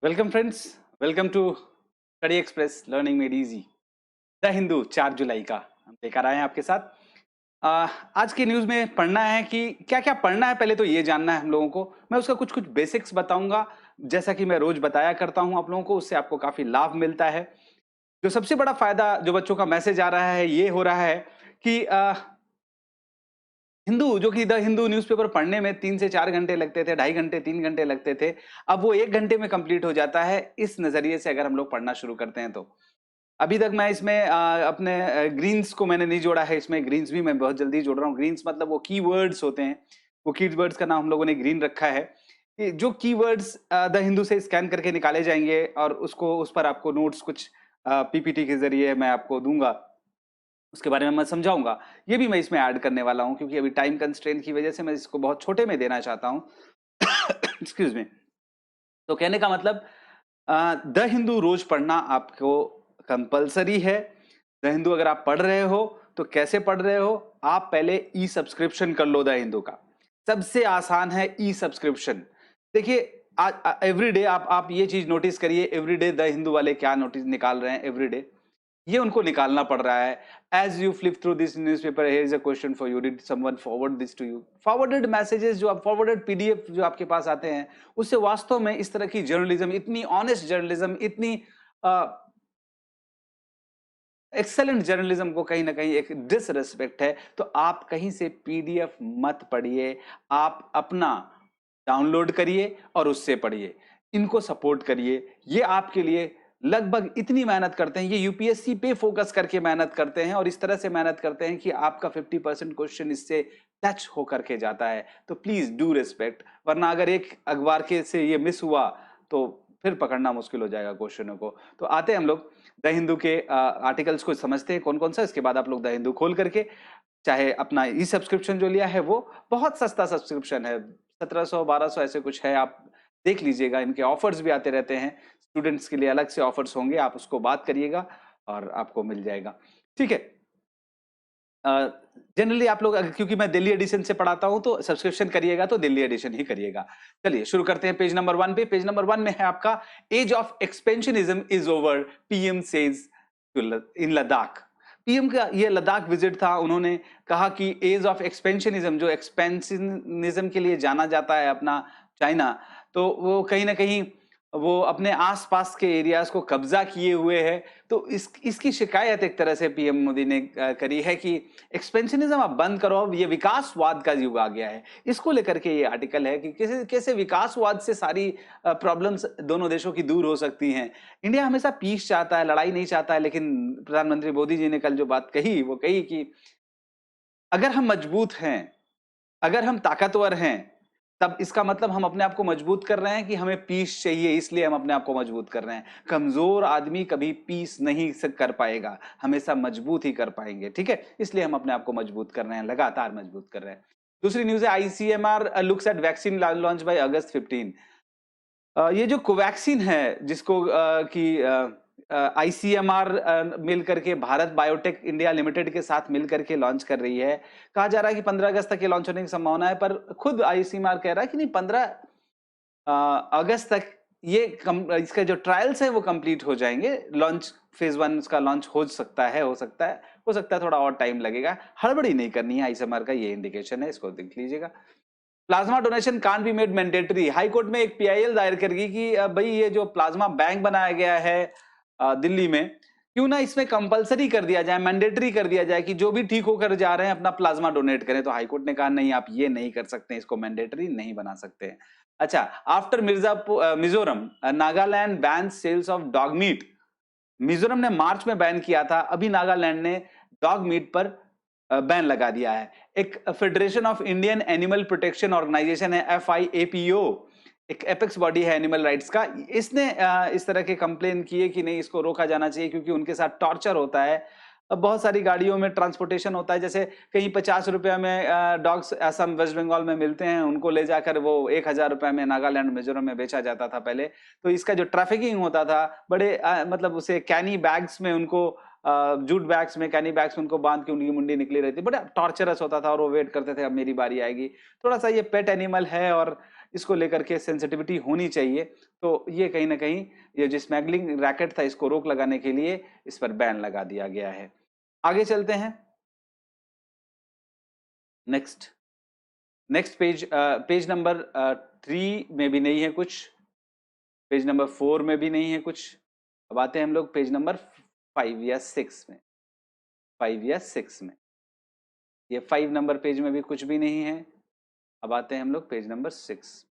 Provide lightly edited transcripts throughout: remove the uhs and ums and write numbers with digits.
Welcome friends, welcome to Study Express learning made easy. The Hindu 4 जुलाई का हम लेकर आए हैं आपके साथ। आज की न्यूज में पढ़ना है कि क्या क्या पढ़ना है, पहले तो ये जानना है हम लोगों को। मैं उसका कुछ कुछ बेसिक्स बताऊंगा, जैसा कि मैं रोज बताया करता हूं आप लोगों को। उससे आपको काफी लाभ मिलता है। जो सबसे बड़ा फायदा जो बच्चों का मैसेज आ रहा है ये हो रहा है कि हिंदू, जो कि द हिंदू न्यूज़पेपर पढ़ने में 3 से 4 घंटे लगते थे, 2.5 घंटे 3 घंटे लगते थे, अब वो 1 घंटे में कंप्लीट हो जाता है, इस नजरिए से अगर हम लोग पढ़ना शुरू करते हैं तो। अभी तक मैं इसमें अपने ग्रीन्स को मैंने नहीं जोड़ा है। इसमें ग्रीन्स भी मैं बहुत जल्दी जोड़ रहा हूँ। ग्रीन्स मतलब वो कीवर्ड्स होते हैं, वो कीवर्ड्स का नाम हम लोगों ने ग्रीन रखा है। कि जो कीवर्ड्स द हिंदू से स्कैन करके निकाले जाएंगे और उसको, उस पर आपको नोट्स कुछ पीपीटी के जरिए मैं आपको दूंगा, उसके बारे में मैं समझाऊंगा। ये भी मैं इसमें ऐड करने वाला हूं, क्योंकि अभी टाइम कंस्ट्रेंट की वजह से मैं इसको बहुत छोटे में देना चाहता हूं। Excuse me. तो कहने का मतलब, द हिंदू रोज पढ़ना आपको कंपलसरी है। द हिंदू अगर आप पढ़ रहे हो तो कैसे पढ़ रहे हो, आप पहले ई सब्सक्रिप्शन कर लो द हिंदू का। सबसे आसान है ई सब्सक्रिप्शन। देखिए, आज एवरी डे आप ये चीज नोटिस करिए, एवरी डे द हिंदू वाले क्या नोटिस निकाल रहे हैं एवरी डे, ये उनको निकालना पड़ रहा है। As you flip through this newspaper, here is a question for you, did someone forward this to you. Forwarded messages, जो आप फॉरवर्डेड पीडीएफ जो आपके पास आते हैं, उससे वास्तव में इस तरह की जर्नलिज्म, इतनी ऑनेस्ट जर्नलिज्म, इतनी एक्सेलेंट जर्नलिज्म को कहीं ना कहीं एक डिसरेस्पेक्ट है। तो आप कहीं से पीडीएफ मत पढ़िए, आप अपना डाउनलोड करिए और उससे पढ़िए, इनको सपोर्ट करिए। ये आपके लिए लगभग इतनी मेहनत करते हैं, ये यूपीएससी पे फोकस करके मेहनत करते हैं और इस तरह से मेहनत करते हैं कि आपका 50% क्वेश्चन इससे टच होकर के जाता है। तो प्लीज डू रिस्पेक्ट, वरना अगर एक अखबार के से ये मिस हुआ तो फिर पकड़ना मुश्किल हो जाएगा क्वेश्चनों को। तो आते हैं हम लोग द हिंदू के आर्टिकल्स को समझते हैं कौन कौन सा। इसके बाद आप लोग द हिंदू खोल करके, चाहे अपना ई सब्सक्रिप्शन जो लिया है वो बहुत सस्ता सब्सक्रिप्शन है, 1700 1200 ऐसे कुछ है, आप देख लीजिएगा। इनके ऑफर्स भी आते रहते हैं, स्टूडेंट्स के लिए अलग से ऑफर्स होंगे, आप उसको बात करिएगा और आपको मिल जाएगा। ठीक है। जनरली आप लोग क्योंकि मैं दिल्ली एडिशन से पढ़ाता हूं, तो सब्सक्रिप्शन करिएगा तो दिल्ली एडिशन ही करिएगा। चलिए शुरू करते हैं पेज नंबर 1 पे। पेज नंबर 1 में है आपका, age of expansionism is over, PM says in Ladakh. PM का ये लद्दाख विजिट था, उन्होंने कहा कि एज ऑफ एक्सपेंशनिज्म, जो एक्सपेंशनिज्म के लिए जाना जाता है अपना चाइना, तो वो कहीं ना कहीं वो अपने आसपास के एरियाज को कब्जा किए हुए है। तो इसकी शिकायत एक तरह से पीएम मोदी ने करी है कि एक्सपेंशनिज्म आप बंद करो, अब ये विकासवाद का युग आ गया है। इसको लेकर के ये आर्टिकल है कि कैसे कैसे विकासवाद से सारी प्रॉब्लम्स दोनों देशों की दूर हो सकती हैं। इंडिया हमेशा पीस चाहता है, लड़ाई नहीं चाहता है, लेकिन प्रधानमंत्री मोदी जी ने कल जो बात कही वो कही कि अगर हम मजबूत हैं, अगर हम ताकतवर हैं, तब इसका मतलब हम अपने आप को मजबूत कर रहे हैं कि हमें पीस चाहिए, इसलिए हम अपने आप को मजबूत कर रहे हैं। कमजोर आदमी कभी पीस नहीं कर पाएगा, हमेशा मजबूत ही कर पाएंगे। ठीक है, इसलिए हम अपने आप को मजबूत कर रहे हैं, लगातार मजबूत कर रहे हैं। दूसरी न्यूज है, ICMR looks at vaccine launch by August 15। ये जो कोवैक्सीन है, जिसको कि आईसीएमआर मिल करके भारत बायोटेक इंडिया लिमिटेड के साथ मिल करके लॉन्च कर रही है। कहा जा रहा है कि 15 अगस्त तक ये लॉन्च होने की संभावना है, पर खुद आईसीएमआर कह रहा है कि नहीं, 15 अगस्त तक ये इसका जो ट्रायल्स है वो कंप्लीट हो जाएंगे। लॉन्च फेज 1 का लॉन्च हो सकता है, हो सकता है थोड़ा और टाइम लगेगा। हड़बड़ी नहीं करनी है, आईसीएमआर का ये इंडिकेशन है, इसको देख लीजिएगा। Plasma donation can be made mandatory. High court में एक पीआईएल दायर करेगी कि भाई ये जो प्लाज्मा बैंक बनाया गया है दिल्ली में, क्यों ना इसमें कंपलसरी कर दिया जाए, मैंडेटरी कर दिया जाए कि जो भी ठीक होकर जा रहे हैं अपना प्लाज्मा डोनेट करें। तो हाई कोर्ट ने कहा नहीं, आप ये नहीं कर सकते, इसको मैंडेटरी नहीं बना सकते। अच्छा, after Mizoram, Nagaland ban sales of dog meat. Mizoram ने मार्च में बैन किया था, अभी नागालैंड ने डॉग मीट पर बैन लगा दिया है। एक federation of Indian animal protection organisation है, एफआईएपीओ, एक एपेक्स बॉडी है एनिमल राइट्स का, इसने इस तरह के कंप्लेन किए कि नहीं, इसको रोका जाना चाहिए क्योंकि उनके साथ टॉर्चर होता है। अब बहुत सारी गाड़ियों में ट्रांसपोर्टेशन होता है, जैसे कहीं 50 रुपया में डॉग्स असम वेस्ट बंगाल में मिलते हैं, उनको ले जाकर वो 1000 रुपया में नागालैंड मिजोरम में बेचा जाता था पहले। तो इसका जो ट्रैफिकिंग होता था, बड़े मतलब उसे कैनी बैग्स में उनको, जूट बैग्स में, कैनी बैग्स में उनको बांध के उनकी मुंडी निकली रहती, बड़ा टॉर्चरस होता था और वो वेट करते थे अब मेरी बारी आएगी। थोड़ा सा ये पेट एनिमल है और इसको लेकर के सेंसिटिविटी होनी चाहिए। तो ये कहीं ना कहीं ये जो स्मगलिंग रैकेट था इसको रोक लगाने के लिए इस पर बैन लगा दिया गया है। आगे चलते हैं नेक्स्ट पेज। पेज नंबर 3 में भी नहीं है कुछ, पेज नंबर 4 में भी नहीं है कुछ। अब आते हैं हम लोग पेज नंबर 5 या 6 में। 5 या 6 में, ये 5 नंबर पेज में भी कुछ भी नहीं है। अब आते हैं हम लोग page number 6।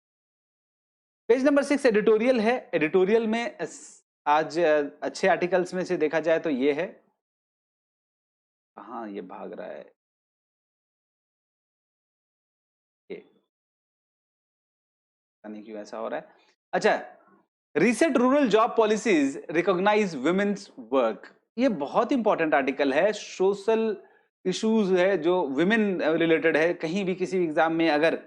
Page number 6 editorial है। एडिटोरियल में आज अच्छे आर्टिकल्स में से देखा जाए तो ये है, कहाँ ये भाग रहा है, ये पता नहीं क्यों ऐसा हो रहा है। अच्छा, reset rural job policies recognise women's work, ये बहुत इंपॉर्टेंट आर्टिकल है। सोशल इश्यूज है जो विमेन रिलेटेड है। कहीं भी किसी एग्जाम में अगर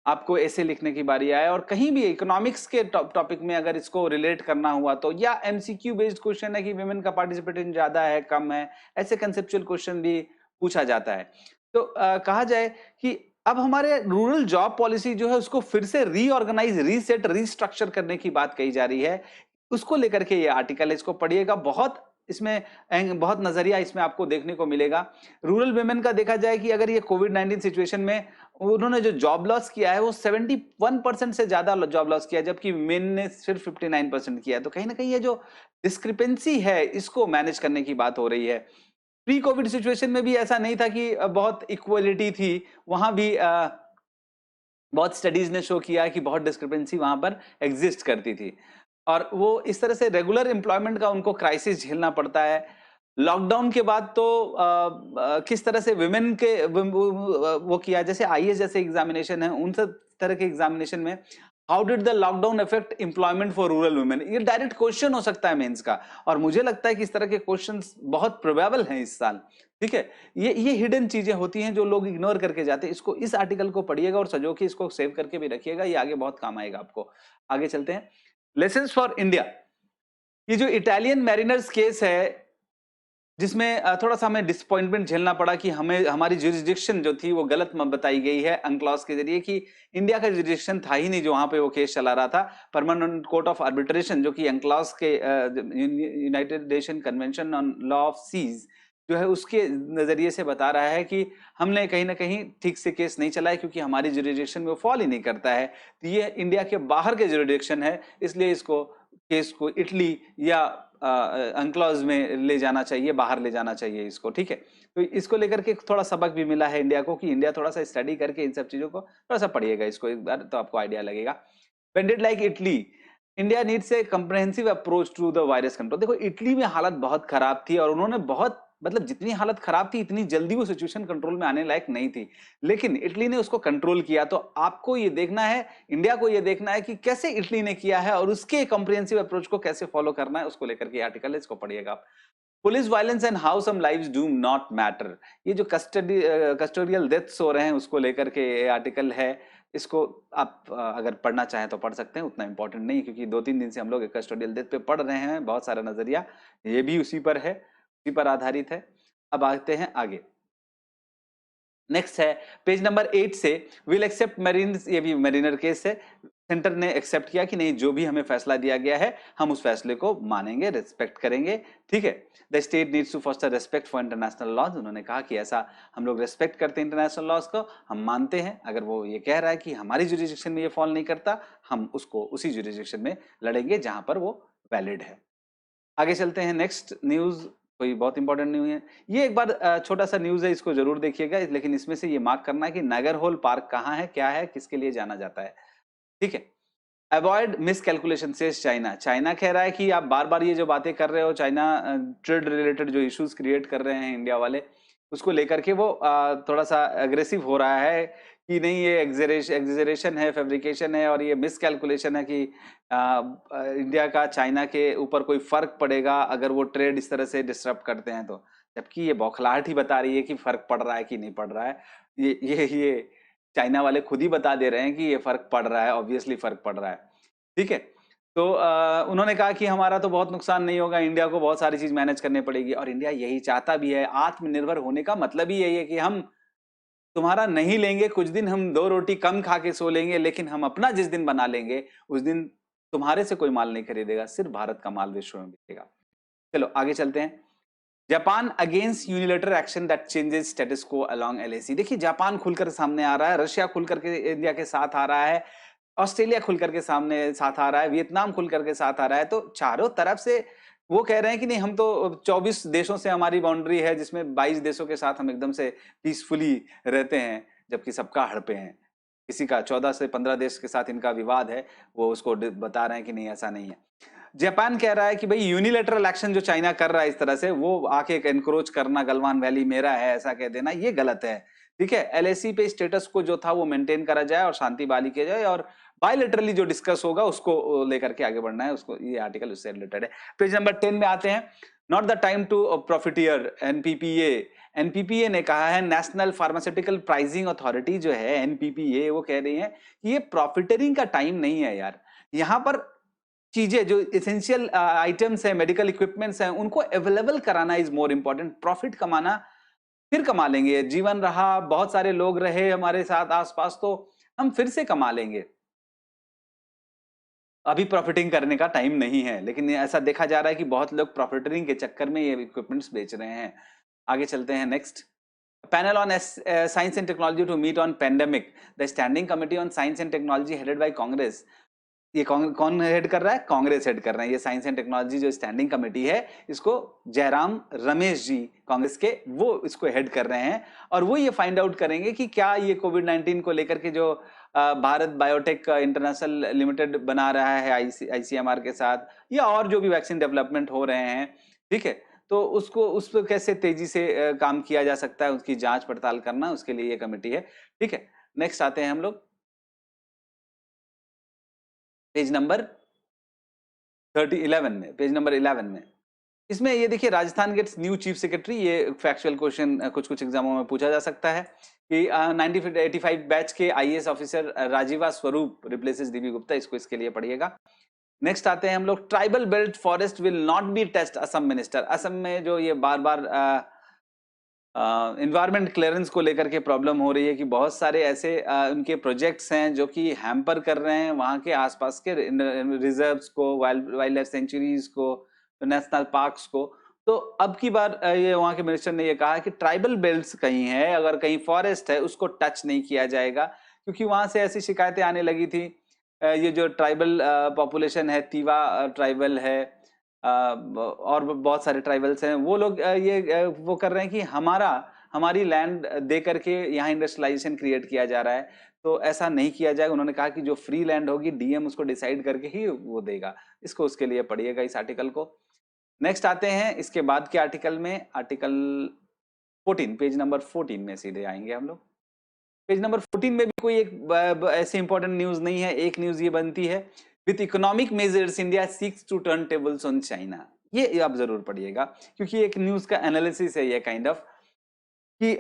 आपको ऐसे लिखने की बारी आए और कहीं भी इकोनॉमिक्स के टॉपिक में अगर इसको रिलेट करना हुआ तो, या एमसीक्यू बेस्ड क्वेश्चन है कि विमेन का पार्टिसिपेशन ज्यादा है कम है, ऐसे कंसेप्चुअल क्वेश्चन भी पूछा जाता है। तो कहा जाए कि अब हमारे रूरल जॉब पॉलिसी जो है उसको फिर से रीऑर्गेनाइज, रीसेट, रीस्ट्रक्चर करने की बात कही जा रही है। उसको लेकर के ये आर्टिकल है, इसको पढ़िएगा। बहुत इसमें बहुत नजरिया इसमें आपको देखने को मिलेगा। रूरल वुमेन का देखा जाए कि अगर ये कोविड-19 सिचुएशन में उन्होंने जो जॉब लॉस किया है वो 71% से ज्यादा जॉब लॉस किया, जबकि मेन ने सिर्फ 59% किया है। तो कहीं ना कहीं ये जो डिस्क्रिपेंसी है इसको मैनेज करने की बात हो रही है। प्री कोविड सिचुएशन में भी ऐसा नहीं था कि बहुत इक्वलिटी थी, वहां भी बहुत स्टडीज ने शो किया कि बहुत डिस्क्रिपेंसी वहां पर एग्जिस्ट करती थी, और वो इस तरह से रेगुलर एम्प्लॉयमेंट का उनको क्राइसिस झेलना पड़ता है। लॉकडाउन के बाद तो किस तरह से विमेन के वो किया, जैसे आईएएस जैसे एग्जामिनेशन है, उन सब तरह के एग्जामिनेशन में how did the lockdown effect employment for rural women, ये डायरेक्ट क्वेश्चन हो सकता है मेंस का, और मुझे लगता है कि इस तरह के क्वेश्चंस बहुत प्रोबेबल हैं इस साल। ठीक है, ये हिडन चीजें होती हैं जो लोग इग्नोर करके जाते हैं। इसको, इस आर्टिकल को पढ़िएगा और सजो के इसको सेव करके भी रखिएगा, ये आगे बहुत काम आएगा आपको। आगे चलते हैं, लेसन्स फॉर इंडिया। ये जो इटालियन मैरिनर्स केस है जिसमें थोड़ा सा हमें डिसअपॉइंटमेंट झेलना पड़ा कि हमें हमारी जुरिस्डिक्शन जो थी वो गलत बताई गई है अनक्लॉज के जरिए, कि इंडिया का जुरिस्डिक्शन था ही नहीं जो वहां पे वो केस चला रहा था। परमानेंट कोर्ट ऑफ आर्बिट्रेशन जो कि अनक्लॉज के United Nation convention on law of seas जो है उसके नजरिए से बता रहा है कि हमने कहीं ना कहीं ठीक से केस नहीं चला है, क्योंकि हमारी जुरिस्डिक्शन में वो फॉल ही नहीं करता है। तो ये इंडिया के बाहर के जुरिस्डिक्शन है, इसलिए इसको केस को इटली या अनक्लॉज में ले जाना चाहिए, बाहर ले जाना चाहिए इसको। ठीक है, तो इसको लेकर के थोड़ा सबक भी मिला है इंडिया को, कि इंडिया थोड़ा सा स्टडी करके इन सब चीजों को थोड़ा सा पढ़िएगा इसको एक बार, तो आपको आइडिया लगेगा। Bended like Italy, India needs a comprehensive approach to the virus control. देखो इटली में हालत बहुत खराब थी और उन्होंने बहुत, मतलब जितनी हालत खराब थी इतनी जल्दी वो सिचुएशन कंट्रोल में आने लायक नहीं थी, लेकिन इटली ने उसको कंट्रोल किया। तो आपको ये देखना है, इंडिया को ये देखना है कि कैसे इटली ने किया है और उसके कंप्रिहेंसिव अप्रोच को कैसे फॉलो करना है, उसको लेकर के आर्टिकल है, इसको पढ़िएगा आप। Police violence and how some lives do not matter, ये जो कस्टोडियल डेथ्स हो रहे हैं उसको लेकर के ये आर्टिकल है। इसको आप अगर पढ़ना चाहें तो पढ़ सकते हैं, उतना इंपॉर्टेंट नहीं, क्योंकि 2-3 दिन से हम लोग कस्टोडियल डेथ पे पढ़ रहे हैं, बहुत सारा नजरिया ये भी उसी पर है, उसी पर आधारित है। अब आते हैं आगे, नेक्स्ट है पेज नंबर 8 से, विल एक्सेप्ट मरीन, ये भी मरीनर केस है। सेंटर ने एक्सेप्ट किया कि नहीं, जो भी हमें फैसला दिया गया है हम उस फैसले को मानेंगे, रिस्पेक्ट करेंगे। ठीक है, the state needs to foster respect for international laws, उन्होंने कहा कि ऐसा हम लोग रेस्पेक्ट करते हैं इंटरनेशनल लॉज को, हम मानते हैं। अगर वो ये कह रहा है कि हमारी जुरिस्डिक्शन में ये फॉल नहीं करता, हम उसको उसी जुरिस्डिक्शन में लड़ेंगे जहां पर वो वैलिड है। आगे चलते हैं, नेक्स्ट न्यूज कोई बहुत इंपॉर्टेंट न्यूज है। ये एक बार छोटा सा न्यूज है, इसको जरूर देखिएगा, लेकिन इसमें से ये मार्क करना है कि नागरहोल पार्क कहाँ है, क्या है, किसके लिए जाना जाता है। ठीक है, अवॉइड मिस कैलकुलेशन से चाइना, चाइना कह रहा है कि आप बार बार ये जो बातें कर रहे हो, चाइना ट्रेड रिलेटेड जो इश्यूज क्रिएट कर रहे हैं इंडिया वाले, उसको लेकर के वो थोड़ा सा अग्रेसिव हो रहा है कि नहीं ये एग्जेजरेशन है, फैब्रिकेशन है और ये मिस कैलकुलेशन है कि इंडिया का चाइना के ऊपर कोई फर्क पड़ेगा अगर वो ट्रेड इस तरह से डिस्टर्ब करते हैं तो, जबकि ये बौखलाहट ही बता रही है कि फर्क पड़ रहा है कि नहीं पड़ रहा है। ये चाइना वाले खुद ही बता दे रहे हैं कि ये फर्क पड़ रहा है, ऑब्वियसली फर्क पड़ रहा है। ठीक है, तो उन्होंने कहा कि हमारा तो बहुत नुकसान नहीं होगा, इंडिया को बहुत सारी चीज मैनेज करनी पड़ेगी, और इंडिया यही चाहता भी है। आत्मनिर्भर होने का मतलब ही यही है कि हम तुम्हारा नहीं लेंगे, कुछ दिन हम 2 रोटी कम खा के सो लेंगे, लेकिन हम अपना जिस दिन बना लेंगे उस दिन तुम्हारे से कोई माल नहीं खरीदेगा, सिर्फ भारत का माल विश्व में बिकेगा। चलो आगे चलते हैं। Japan against unilateral action that changes status को अलोंग एलएसी। देखिए जापान खुलकर सामने आ रहा है, रशिया खुलकर के इंडिया के साथ आ रहा है, ऑस्ट्रेलिया खुलकर के सामने साथ आ रहा है, वियतनाम खुलकर के साथ आ रहा है। तो चारों तरफ से वो कह रहे हैं कि नहीं, हम तो 24 देशों से हमारी बाउंड्री है, जिसमें 22 देशों के साथ हम एकदम से पीसफुली रहते हैं, जबकि सबका हड़पे हैं। किसी का 14 से 15 देश के साथ इनका विवाद है, वो उसको बता रहे हैं कि नहीं ऐसा नहीं है। जापान कह रहा है कि भाई यूनिलेटरल एक्शन जो चाइना कर रहा है इस तरह से, वो आके एनक्रोच करना, गलवान वैली मेरा है ऐसा कह देना, ये गलत है। ठीक है, एलएसी पे स्टेटस को जो था वो मेंटेन करा जाए और शांति बहाली किया जाए, और बायलैटरली जो डिस्कस होगा उसको लेकर के आगे बढ़ना है। उसको, ये आर्टिकल उससे रिलेटेड है। पेज नंबर 10 में आते हैं। Not the time to profiteer, NPPA. NPPA ने कहा है, नेशनल फार्मास्यूटिकल प्राइसिंग अथॉरिटी जो है एनपीपीए, वो कह रही है कि ये प्रॉफिटरिंग का टाइम नहीं है यार। यहाँ पर चीजें जो इसेंशियल आइटम्स हैं, मेडिकल इक्विपमेंट्स हैं, उनको अवेलेबल कराना इज मोर इंपॉर्टेंट। प्रॉफिट कमाना फिर कमा लेंगे, जीवन रहा, बहुत सारे लोग रहे हमारे साथ आसपास, तो हम फिर से कमा लेंगे। अभी प्रॉफिटिंग करने का टाइम नहीं है। लेकिन ऐसा देखा जा रहा है कि बहुत लोग प्रॉफिटिंग के चक्कर में ये इक्विपमेंट्स बेच रहे हैं। आगे चलते हैं next. Panel on science and technology to meet on pandemic. The standing committee on science and technology headed by Congress. ये कौन हेड कर रहा है? कांग्रेस हेड कर रहे हैं। ये साइंस एंड टेक्नोलॉजी जो स्टैंडिंग कमेटी है, इसको जयराम रमेश जी कांग्रेस के, वो इसको हेड कर रहे हैं। और वो ये फाइंड आउट करेंगे कि क्या ये कोविड-19 को लेकर के जो भारत बायोटेक इंटरनेशनल लिमिटेड बना रहा है आईसीएमआर के साथ, या और जो भी वैक्सीन डेवलपमेंट हो रहे हैं, ठीक है, तो उसको उस पर कैसे तेजी से काम किया जा सकता है, उसकी जांच पड़ताल करना, उसके लिए ये कमेटी है। ठीक है, नेक्स्ट आते हैं हम लोग पेज नंबर 11 में। पेज नंबर 11 में इसमें ये देखिए, Rajasthan gets new chief secretary. ये फैक्चुअल क्वेश्चन कुछ कुछ एग्जामों में पूछा जा सकता है कि 1985 बैच के आईएएस ऑफिसर राजीवा स्वरूप रिप्लेसेस डीबी गुप्ता। इसको इसके लिए पढ़िएगा। नेक्स्ट आते हैं हम लोग। Tribal belt forest will not be test, Assam minister. Assam में जो ये बार बार इन्वायरमेंट क्लियरेंस को लेकर के प्रॉब्लम हो रही है कि बहुत सारे ऐसे उनके प्रोजेक्ट्स हैं जो कि हैम्पर कर रहे हैं वहां के आसपास के रिजर्व्स को, वाइल्ड लाइफ सेंचुरीज को, नेशनल पार्क्स को। तो अब की बार ये वहां के मिनिस्टर ने ये कहा कि ट्राइबल बेल्ट्स कहीं है, अगर कहीं फॉरेस्ट है, उसको टच नहीं किया जाएगा, क्योंकि वहां से ऐसी शिकायतें आने लगी थी। ये जो ट्राइबल पॉपुलेशन है, तीवा ट्राइबल है, और बहुत सारे ट्राइबल्स हैं, वो लोग वो कर रहे हैं कि हमारी लैंड दे करके यहाँ इंडस्ट्रियलाइजेशन क्रिएट किया जा रहा है। तो ऐसा नहीं किया जाएगा। उन्होंने कहा कि जो फ्री लैंड होगी, डीएम उसको डिसाइड करके ही वो देगा। इसको उसके लिए पढ़िएगा इस आर्टिकल को। नेक्स्ट आते हैं इसके बाद के आर्टिकल में, आर्टिकल 14, पेज नंबर 14 में सीधे आएंगे हम लोग। पेज नंबर 14 में भी कोई एक ऐसी इंपॉर्टेंट न्यूज नहीं है। एक न्यूज ये बनती है, with economic measures India seeks to turn tables on China. ये आप जरूर पढ़िएगा, क्योंकि एक न्यूज का एनालिसिस है ये काइंड ऑफ, कि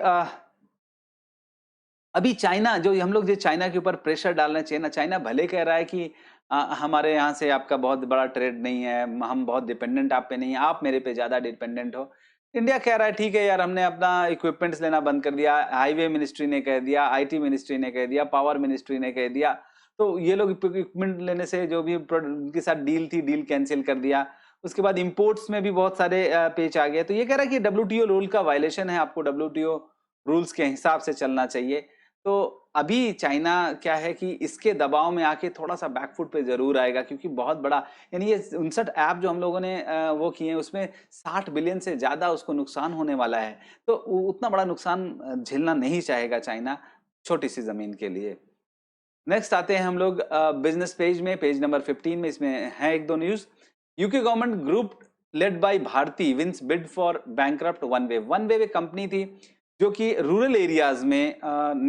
अभी चाइना, जो हम लोग जो चाइना के ऊपर प्रेशर डालना चाहिए ना, चाइना भले कह रहा है कि हमारे यहाँ से आपका बहुत बड़ा ट्रेड नहीं है, हम बहुत डिपेंडेंट आप पे नहीं है, आप मेरे पे ज्यादा डिपेंडेंट हो। इंडिया कह रहा है ठीक है यार, हमने अपना इक्विपमेंट्स लेना बंद कर दिया, हाईवे मिनिस्ट्री ने कह दिया, आईटी मिनिस्ट्री ने कह दिया, पावर मिनिस्ट्री ने कह दिया। तो ये लोग इक्विपमेंट लेने से जो भी उनके साथ डील थी, डील कैंसिल कर दिया। उसके बाद इंपोर्ट्स में भी बहुत सारे पेच आ गए। तो ये कह रहा है कि डब्ल्यूटीओ रूल का वायलेशन है, आपको डब्ल्यूटीओ रूल्स के हिसाब से चलना चाहिए। तो अभी चाइना क्या है कि इसके दबाव में आके थोड़ा सा बैकफुट पे जरूर आएगा, क्योंकि बहुत बड़ा, यानी ये 59 ऐप जो हम लोगों ने वो किए हैं, उसमें 60 बिलियन से ज्यादा उसको नुकसान होने वाला है। तो उतना बड़ा नुकसान झेलना नहीं चाहेगा चाइना, छोटी सी जमीन के लिए। नेक्स्ट आते हैं हम लोग बिजनेस पेज में, पेज नंबर 15 में। इसमें है एक दो news. UK government group led by Bharti wins bid for bankrupt OneWeb. OneWeb एक कंपनी थी जो कि रूरल एरियाज में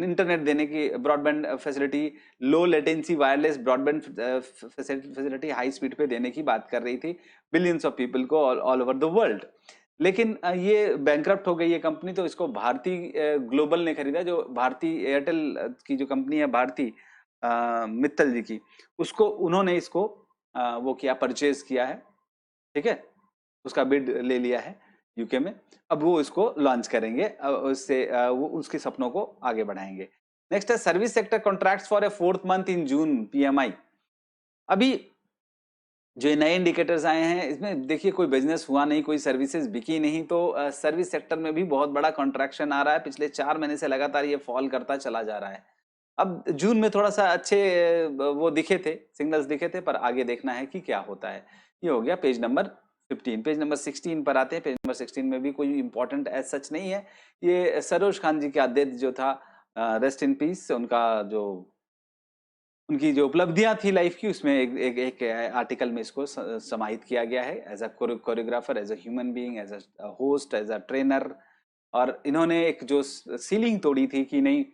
इंटरनेट देने की, broadband facility, low latency wireless broadband facility high speed पे देने की बात कर रही थी बिलियंस ऑफ पीपल को ऑल ओवर द वर्ल्ड। लेकिन ये बैंकरप्ट हो गई ये कंपनी। तो इसको भारती ग्लोबल ने खरीदा, जो भारती एयरटेल की जो कंपनी है, भारती मित्तल जी की, उसको उन्होंने इसको वो किया, परचेज किया है। ठीक है, उसका बिड ले लिया है यूके में। अब वो इसको लॉन्च करेंगे, उससे वो उसके सपनों को आगे बढ़ाएंगे। नेक्स्ट है service sector contracts for a 4th month in June PMI. अभी जो ये नए इंडिकेटर्स आए हैं इसमें देखिए कोई बिजनेस हुआ नहीं, कोई सर्विसेज बिकी नहीं, तो सर्विस सेक्टर में भी बहुत बड़ा कॉन्ट्रैक्शन आ रहा है। पिछले 4 महीने से लगातार ये फॉल करता चला जा रहा है। अब जून में थोड़ा सा अच्छे वो दिखे थे, सिग्नल्स दिखे थे, पर आगे देखना है कि क्या होता है। ये हो गया पेज नंबर 15। पेज नंबर 16 पर आते हैं। पेज नंबर 16 में भी कोई इंपॉर्टेंट एज सच नहीं है। ये सरोज खान जी का डेथ जो था, रेस्ट इन पीस, उनका जो उनकी जो उपलब्धियां थी लाइफ की, उसमें एक आर्टिकल में इसको समाहित किया गया है। As a choreographer, as a human being, as a host, as a trainer. और इन्होंने एक जो सीलिंग तोड़ी थी कि नहीं,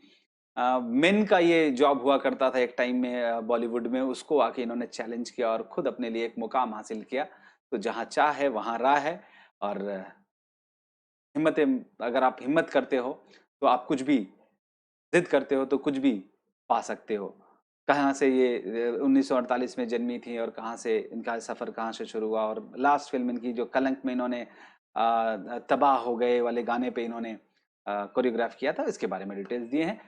मेन का ये जॉब हुआ करता था एक टाइम में बॉलीवुड में, उसको आके इन्होंने चैलेंज किया और खुद अपने लिए एक मुकाम हासिल किया। तो जहां चाह है वहां राह है। और हिम्मत, अगर आप हिम्मत करते हो तो आप कुछ भी जिद करते हो तो कुछ भी पा सकते हो। कहाँ से ये 1948 में जन्मी थी और कहाँ से इनका सफर कहाँ से शुरू हुआ, और लास्ट फिल्म इनकी जो कलंक में इन्होंने तबाह हो गए वाले गाने पे इन्होंने कोरियोग्राफ किया था, इसके बारे में डिटेल्स दिए हैं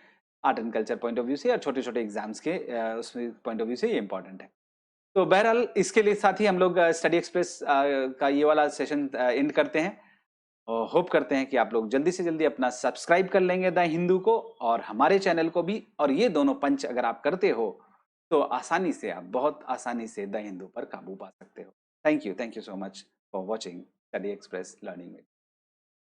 art and culture point of view से, और छोटे छोटे एग्जाम्स के उसमें पॉइंट ऑफ व्यू से ये इंपॉर्टेंट है। तो बहरहाल इसके लिए साथ ही हम लोग स्टडी एक्सप्रेस का ये वाला सेशन एंड करते हैं। और होप करते हैं कि आप लोग जल्दी से जल्दी अपना सब्सक्राइब कर लेंगे द हिंदू को और हमारे चैनल को भी। और ये दोनों पंच अगर आप करते हो तो आसानी से, आप बहुत आसानी से द हिंदू पर काबू पा सकते हो। Thank you so much for watching study Express learning में।